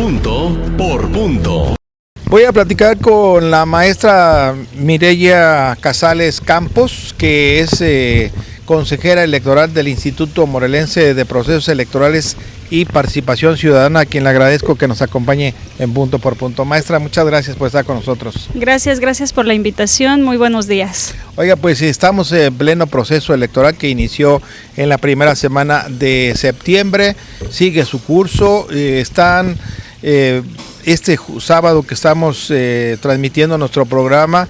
Punto por punto. Voy a platicar con la maestra Mireya Casales Campos, que es consejera electoral del Instituto Morelense de Procesos Electorales y Participación Ciudadana, a quien le agradezco que nos acompañe en Punto por Punto. Maestra, muchas gracias por estar con nosotros. Gracias por la invitación, muy buenos días. Oiga, pues estamos en pleno proceso electoral que inició en la primera semana de septiembre, sigue su curso, están este sábado que estamos transmitiendo nuestro programa,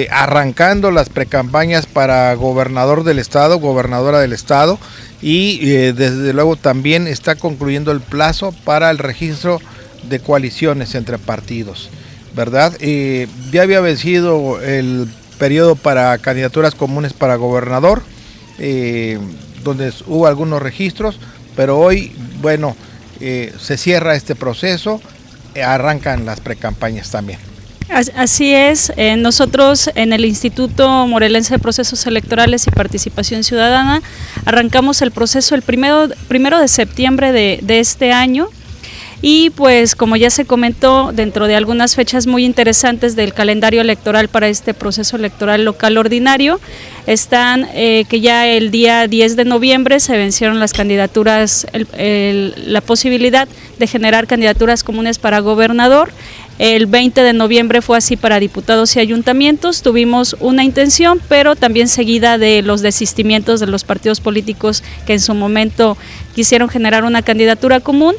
arrancando las precampañas para gobernador del estado, gobernadora del estado, y desde luego también está concluyendo el plazo para el registro de coaliciones entre partidos, ¿verdad? Ya había vencido el periodo para candidaturas comunes para gobernador, donde hubo algunos registros, pero hoy, bueno, se cierra este proceso, arrancan las precampañas también. Así es, nosotros en el Instituto Morelense de Procesos Electorales y Participación Ciudadana arrancamos el proceso el primero de septiembre de este año. Y pues como ya se comentó, dentro de algunas fechas muy interesantes del calendario electoral para este proceso electoral local ordinario, están que ya el día 10 de noviembre se vencieron las candidaturas, la posibilidad de generar candidaturas comunes para gobernador. El 20 de noviembre fue así para diputados y ayuntamientos, tuvimos una intención, pero también seguida de los desistimientos de los partidos políticos que en su momento quisieron generar una candidatura común.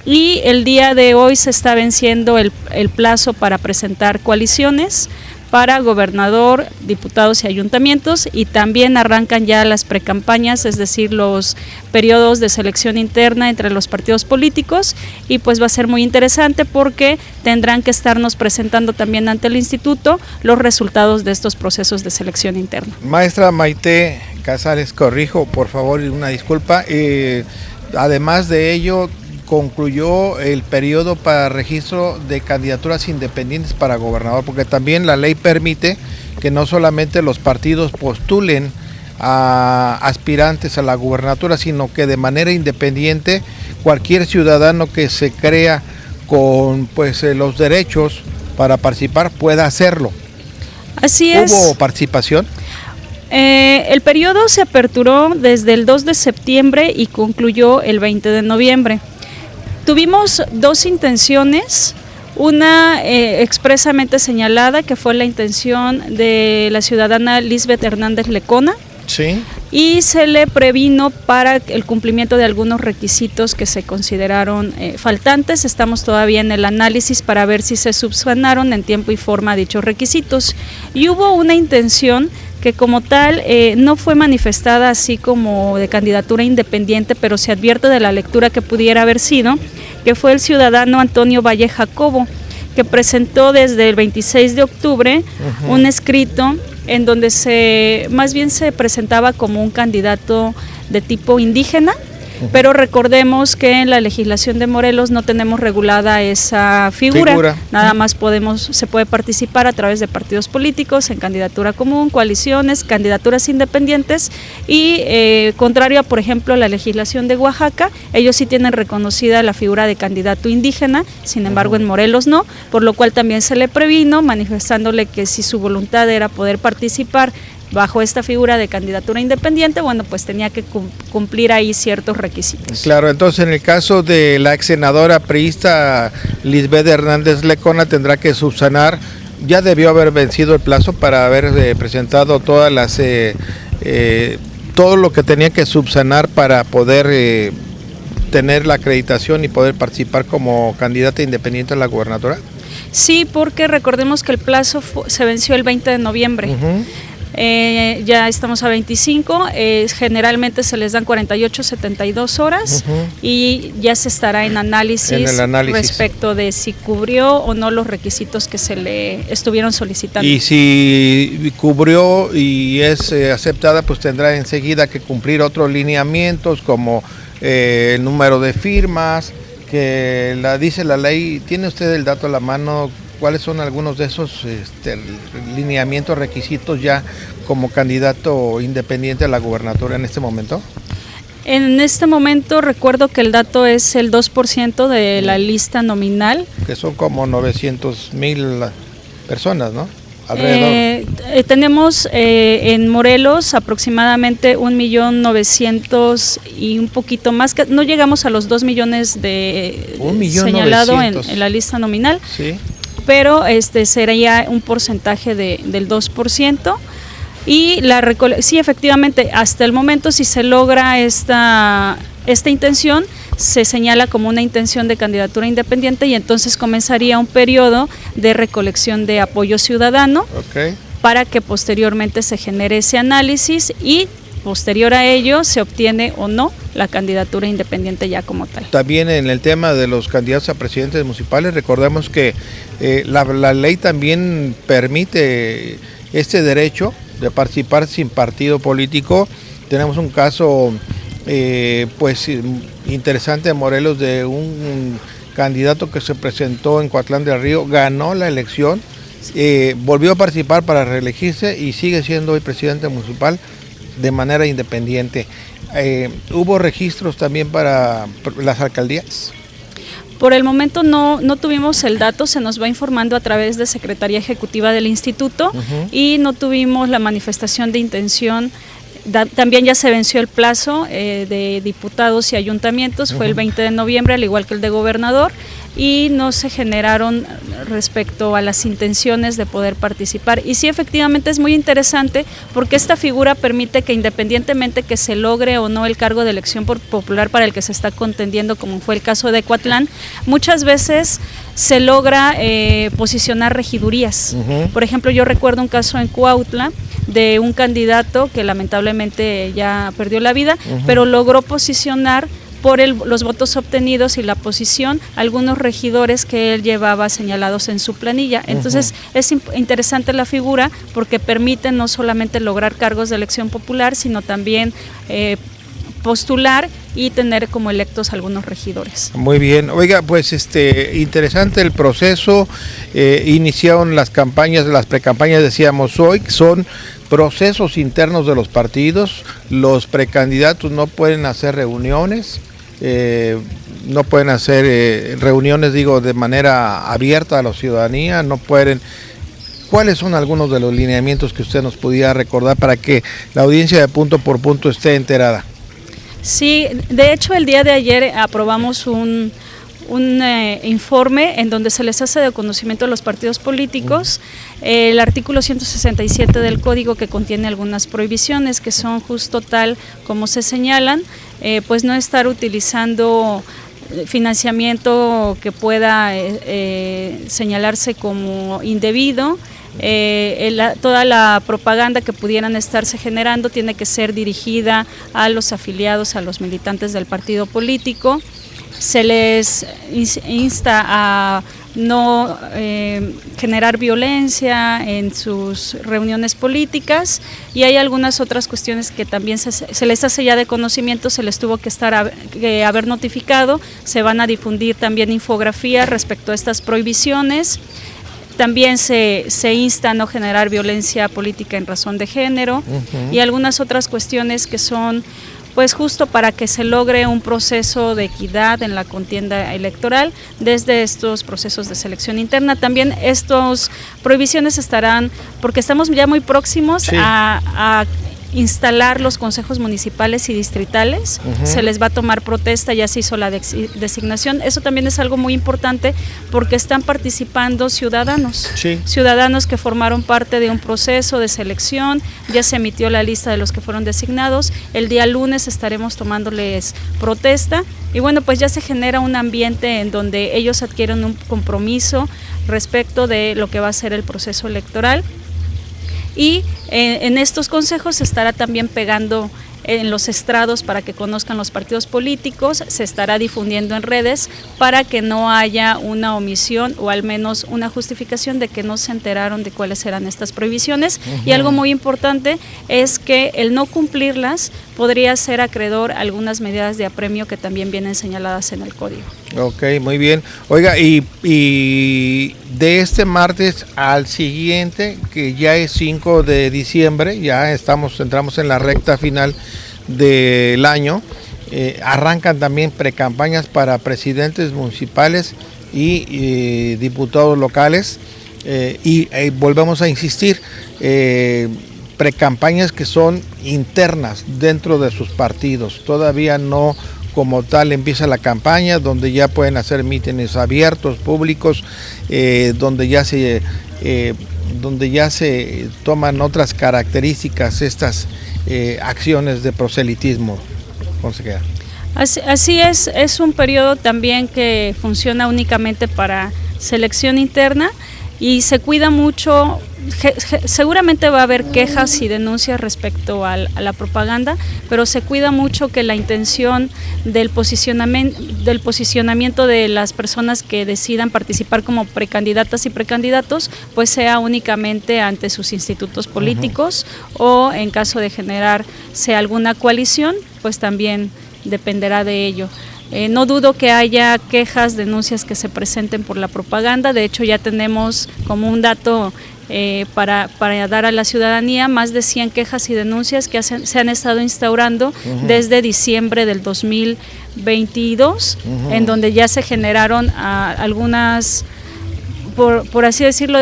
Y el día de hoy se está venciendo el plazo para presentar coaliciones para gobernador, diputados y ayuntamientos, y también arrancan ya las precampañas, es decir, los periodos de selección interna entre los partidos políticos, y pues va a ser muy interesante porque tendrán que estarnos presentando también ante el instituto los resultados de estos procesos de selección interna. Maestra Maite Casales, corrijo por favor una disculpa, además de ello, concluyó el periodo para registro de candidaturas independientes para gobernador, porque también la ley permite que no solamente los partidos postulen a aspirantes a la gubernatura, sino que de manera independiente cualquier ciudadano que se crea con los derechos para participar pueda hacerlo. Así es. ¿Hubo participación? El periodo se aperturó desde el 2 de septiembre y concluyó el 20 de noviembre. Tuvimos dos intenciones, una expresamente señalada, que fue la intención de la ciudadana Lisbeth Hernández Lecona. Sí. Y se le previno para el cumplimiento de algunos requisitos que se consideraron faltantes. Estamos todavía en el análisis para ver si se subsanaron en tiempo y forma dichos requisitos. Y hubo una intención que como tal no fue manifestada así como de candidatura independiente, pero se advierte de la lectura que pudiera haber sido, que fue el ciudadano Antonio Valle Jacobo, que presentó desde el 26 de octubre un escrito en donde más bien se presentaba como un candidato de tipo indígena, pero recordemos que en la legislación de Morelos no tenemos regulada esa figura. Nada más se puede participar a través de partidos políticos, en candidatura común, coaliciones, candidaturas independientes y contrario a, por ejemplo, la legislación de Oaxaca, ellos sí tienen reconocida la figura de candidato indígena, sin embargo en Morelos no, por lo cual también se le previno manifestándole que si su voluntad era poder participar bajo esta figura de candidatura independiente, bueno, pues tenía que cumplir ahí ciertos requisitos. Claro, entonces en el caso de la ex senadora priista Lisbeth Hernández Lecona tendrá que subsanar, ya debió haber vencido el plazo para haber presentado todas las todo lo que tenía que subsanar para poder tener la acreditación y poder participar como candidata independiente a la gubernatura. Sí, porque recordemos que el plazo se venció el 20 de noviembre. Ya estamos a 25, generalmente se les dan 48, 72 horas y ya se estará en análisis respecto de si cubrió o no los requisitos que se le estuvieron solicitando. Y si cubrió y es aceptada, pues tendrá enseguida que cumplir otros lineamientos como el número de firmas, que dice la ley. ¿Tiene usted el dato a la mano? ¿Cuáles son algunos de esos lineamientos, requisitos ya como candidato independiente a la gubernatura en este momento? En este momento recuerdo que el dato es el 2% de la lista nominal. Que son como 900,000 personas, ¿no? Alrededor. Tenemos en Morelos aproximadamente 1.900.000 y un poquito más, que no llegamos a los 2 millones de señalado en la lista nominal, sí. Pero sería un porcentaje del 2%. Y sí, efectivamente, hasta el momento, si se logra esta intención, se señala como una intención de candidatura independiente y entonces comenzaría un periodo de recolección de apoyo ciudadano, para que posteriormente se genere ese análisis y posterior a ello se obtiene o no la candidatura independiente ya como tal. También en el tema de los candidatos a presidentes municipales, recordemos que la ley también permite este derecho de participar sin partido político. Tenemos un caso pues interesante de Morelos, de un candidato que se presentó en Coatlán del Río, ganó la elección, volvió a participar para reelegirse y sigue siendo hoy presidente municipal de manera independiente. ¿Hubo registros también para las alcaldías? Por el momento no tuvimos el dato, se nos va informando a través de Secretaría Ejecutiva del Instituto, y no tuvimos la manifestación de intención. También ya se venció el plazo de diputados y ayuntamientos, fue el 20 de noviembre, al igual que el de gobernador, y no se generaron respecto a las intenciones de poder participar. Y sí, efectivamente es muy interesante porque esta figura permite que, independientemente que se logre o no el cargo de elección popular para el que se está contendiendo, como fue el caso de Coatlán, muchas veces se logra posicionar regidurías. Por ejemplo, yo recuerdo un caso en Cuautla de un candidato que lamentablemente ya perdió la vida, pero logró posicionar por los votos obtenidos y la posición algunos regidores que él llevaba señalados en su planilla. Entonces es interesante la figura porque permite no solamente lograr cargos de elección popular, sino también postular y tener como electos algunos regidores. Muy bien, oiga, pues interesante el proceso. Iniciaron las campañas, las precampañas, decíamos hoy, son procesos internos de los partidos. Los precandidatos no pueden hacer reuniones, no pueden hacer reuniones, digo, de manera abierta a la ciudadanía, no pueden. ¿Cuáles son algunos de los lineamientos que usted nos pudiera recordar para que la audiencia de Punto por Punto esté enterada? Sí, de hecho el día de ayer aprobamos un informe en donde se les hace de conocimiento a los partidos políticos el artículo 167 del Código, que contiene algunas prohibiciones que son justo tal como se señalan, pues no estar utilizando financiamiento que pueda señalarse como indebido. Toda la propaganda que pudieran estarse generando tiene que ser dirigida a los afiliados, a los militantes del partido político. Se les insta a no generar violencia en sus reuniones políticas, y hay algunas otras cuestiones que también se les hace ya de conocimiento, se les tuvo que haber notificado. Se van a difundir también infografías respecto a estas prohibiciones. También se insta a no generar violencia política en razón de género, y algunas otras cuestiones que son pues justo para que se logre un proceso de equidad en la contienda electoral desde estos procesos de selección interna. También estas prohibiciones estarán, porque estamos ya muy próximos a instalar los consejos municipales y distritales. Se les va a tomar protesta, ya se hizo la designación. Eso también es algo muy importante porque están participando ciudadanos, ciudadanos que formaron parte de un proceso de selección. Ya se emitió la lista de los que fueron designados. El día lunes estaremos tomándoles protesta, y bueno, pues ya se genera un ambiente en donde ellos adquieren un compromiso respecto de lo que va a ser el proceso electoral. Y en estos consejos se estará también pegando en los estrados para que conozcan los partidos políticos, se estará difundiendo en redes para que no haya una omisión o al menos una justificación de que no se enteraron de cuáles eran estas prohibiciones. Y algo muy importante es que el no cumplirlas podría ser acreedor a algunas medidas de apremio que también vienen señaladas en el código. Ok, muy bien. Oiga, y de este martes al siguiente, que ya es 5 de diciembre, ya entramos en la recta final del año, arrancan también precampañas para presidentes municipales y diputados locales, y volvemos a insistir, precampañas que son internas dentro de sus partidos. Todavía no como tal empieza la campaña, donde ya pueden hacer mítines abiertos, públicos, donde ya se toman otras características estas acciones de proselitismo, consejera. Así es un periodo también que funciona únicamente para selección interna y se cuida mucho. Seguramente va a haber quejas y denuncias respecto a la propaganda, pero se cuida mucho que la intención del posicionamiento de las personas que decidan participar como precandidatas y precandidatos, pues sea únicamente ante sus institutos políticos, o en caso de generarse alguna coalición, pues también dependerá de ello. No dudo que haya quejas, denuncias que se presenten por la propaganda. De hecho, ya tenemos como un dato para dar a la ciudadanía más de 100 quejas y denuncias que se han estado instaurando desde diciembre del 2022, en donde ya se generaron algunas, por así decirlo,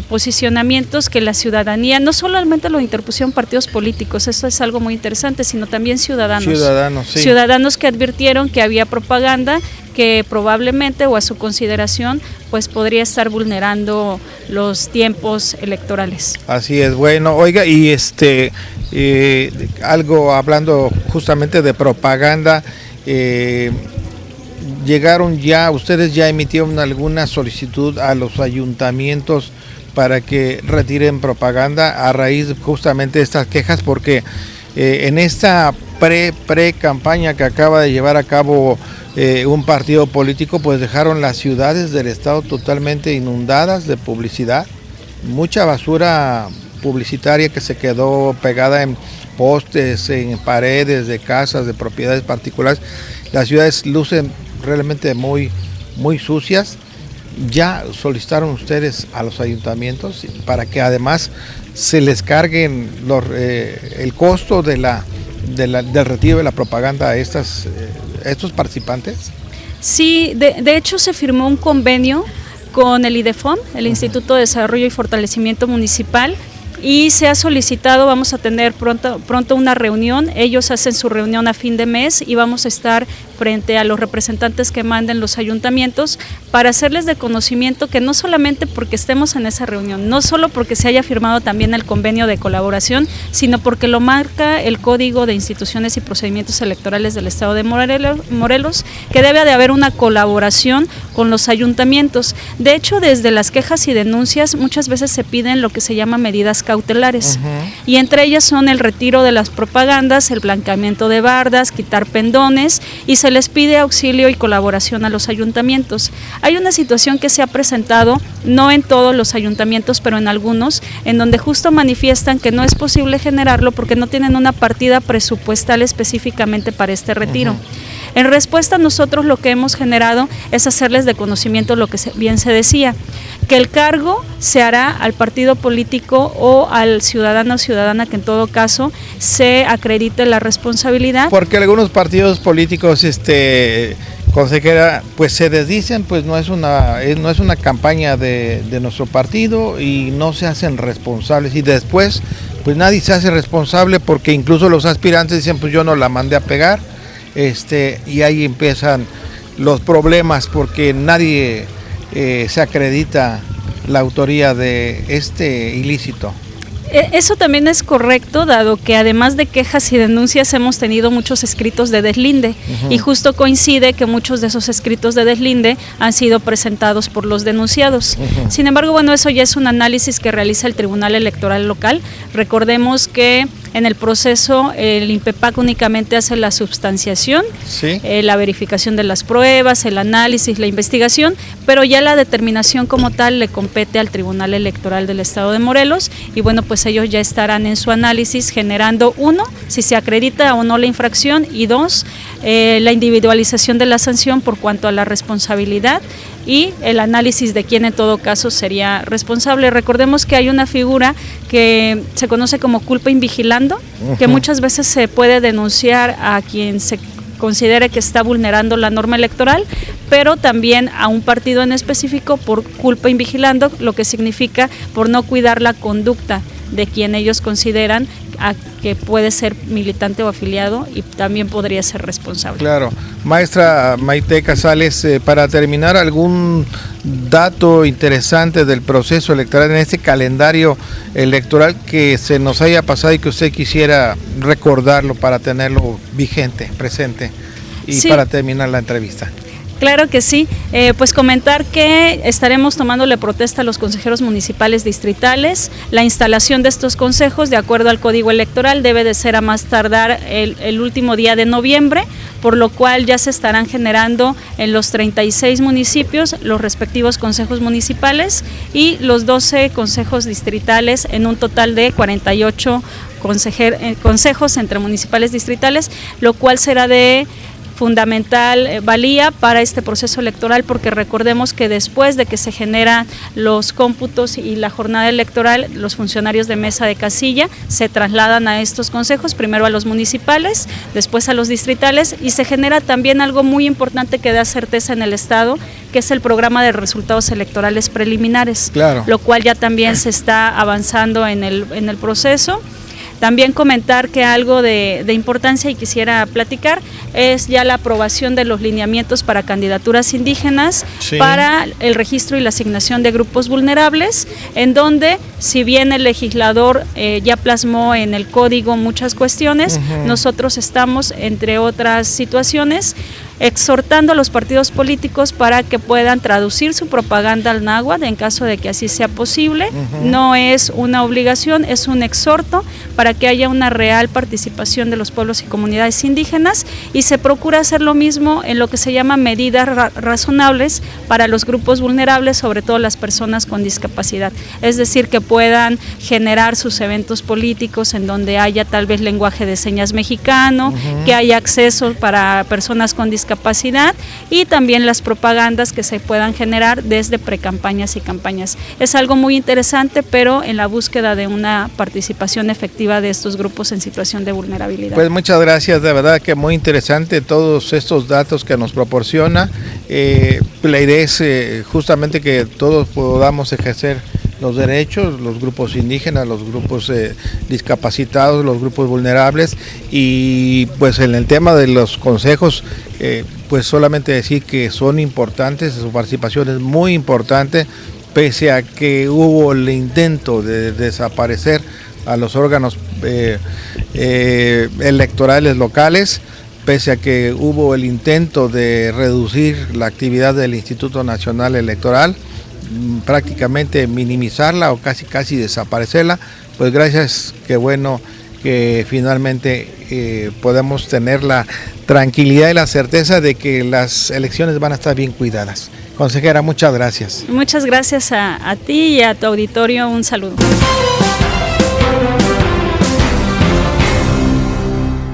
posicionamientos que la ciudadanía, no solamente lo interpusieron partidos políticos, eso es algo muy interesante, sino también ciudadanos. Sí. Ciudadanos que advirtieron que había propaganda que probablemente o a su consideración pues podría estar vulnerando los tiempos electorales. Así es, bueno, oiga, y algo hablando justamente de propaganda, ustedes ya emitieron alguna solicitud a los ayuntamientos para que retiren propaganda a raíz justamente de estas quejas, porque en esta pre-campaña que acaba de llevar a cabo un partido político, pues dejaron las ciudades del estado totalmente inundadas de publicidad, mucha basura publicitaria que se quedó pegada en postes, en paredes de casas, de propiedades particulares. Las ciudades lucen realmente muy, muy sucias. Ya solicitaron ustedes a los ayuntamientos para que además se les carguen el costo del retiro de la propaganda a estos participantes. Sí, de hecho se firmó un convenio con el IDEFON, el Instituto de Desarrollo y Fortalecimiento Municipal, y se ha solicitado, vamos a tener pronto una reunión. Ellos hacen su reunión a fin de mes y vamos a estar frente a los representantes que manden los ayuntamientos para hacerles de conocimiento que no solamente porque estemos en esa reunión, no solo porque se haya firmado también el convenio de colaboración, sino porque lo marca el Código de Instituciones y Procedimientos Electorales del Estado de Morelos, que debe de haber una colaboración con los ayuntamientos. De hecho, desde las quejas y denuncias muchas veces se piden lo que se llama medidas cautelares, y entre ellas son el retiro de las propagandas, el blanqueamiento de bardas, quitar pendones, y se les pide auxilio y colaboración a los ayuntamientos. Hay una situación que se ha presentado, no en todos los ayuntamientos, pero en algunos, en donde justo manifiestan que no es posible generarlo porque no tienen una partida presupuestal específicamente para este retiro. En respuesta, nosotros lo que hemos generado es hacerles de conocimiento lo que bien se decía, que el cargo se hará al partido político o al ciudadano o ciudadana que en todo caso se acredite la responsabilidad. Porque algunos partidos políticos, consejera, pues se desdicen, pues no es una campaña de nuestro partido y no se hacen responsables, y después pues nadie se hace responsable porque incluso los aspirantes dicen pues yo no la mandé a pegar, y ahí empiezan los problemas porque nadie se acredita la autoría de este ilícito. Eso también es correcto, dado que además de quejas y denuncias hemos tenido muchos escritos de deslinde, y justo coincide que muchos de esos escritos de deslinde han sido presentados por los denunciados. Sin embargo, bueno, eso ya es un análisis que realiza el Tribunal Electoral Local. Recordemos que en el proceso el INPEPAC únicamente hace la substanciación, ¿sí? La verificación de las pruebas, el análisis, la investigación, pero ya la determinación como tal le compete al Tribunal Electoral del Estado de Morelos, y bueno, pues ellos ya estarán en su análisis generando, uno, si se acredita o no la infracción, y dos, la individualización de la sanción por cuanto a la responsabilidad y el análisis de quién en todo caso sería responsable. Recordemos que hay una figura que se conoce como culpa in vigilando, que muchas veces se puede denunciar a quien se considere que está vulnerando la norma electoral, pero también a un partido en específico por culpa in vigilando, lo que significa por no cuidar la conducta de quien ellos consideran que puede ser militante o afiliado y también podría ser responsable. Claro. Maestra Maite Casales, para terminar, ¿algún dato interesante del proceso electoral en este calendario electoral que se nos haya pasado y que usted quisiera recordarlo para tenerlo vigente, presente y sí, para terminar la entrevista? Claro que sí, pues comentar que estaremos tomándole protesta a los consejeros municipales distritales. La instalación de estos consejos, de acuerdo al Código Electoral, debe de ser a más tardar el último día de noviembre, por lo cual ya se estarán generando en los 36 municipios los respectivos consejos municipales y los 12 consejos distritales en un total de 48 consejos entre municipales distritales, lo cual será de fundamental valía para este proceso electoral, porque recordemos que después de que se generan los cómputos y la jornada electoral, los funcionarios de mesa de casilla se trasladan a estos consejos, primero a los municipales, después a los distritales, y se genera también algo muy importante que da certeza en el Estado, que es el programa de resultados electorales preliminares, claro, lo cual ya también se está avanzando en el proceso. También comentar que algo de importancia y quisiera platicar es ya la aprobación de los lineamientos para candidaturas indígenas, sí, para el registro y la asignación de grupos vulnerables, en donde, si bien el legislador ya plasmó en el código muchas cuestiones, nosotros estamos, entre otras situaciones, exhortando a los partidos políticos para que puedan traducir su propaganda al náhuatl en caso de que así sea posible. No es una obligación, es un exhorto para que haya una real participación de los pueblos y comunidades indígenas, y se procura hacer lo mismo en lo que se llama medidas razonables para los grupos vulnerables, sobre todo las personas con discapacidad, es decir, que puedan generar sus eventos políticos en donde haya tal vez lenguaje de señas mexicano, que haya acceso para personas con discapacidad, y también las propagandas que se puedan generar desde precampañas y campañas. Es algo muy interesante, pero en la búsqueda de una participación efectiva de estos grupos en situación de vulnerabilidad. Pues muchas gracias, de verdad que muy interesante todos estos datos que nos proporciona. La idea es justamente que todos podamos ejercer los derechos, los grupos indígenas, los grupos discapacitados, los grupos vulnerables, y pues en el tema de los consejos, pues solamente decir que son importantes, su participación es muy importante, pese a que hubo el intento de desaparecer a los órganos electorales locales, pese a que hubo el intento de reducir la actividad del Instituto Nacional Electoral, prácticamente minimizarla o casi desaparecerla, pues gracias, qué bueno que finalmente podemos tener la tranquilidad y la certeza de que las elecciones van a estar bien cuidadas. Consejera, muchas gracias. Muchas gracias a ti y a tu auditorio, un saludo.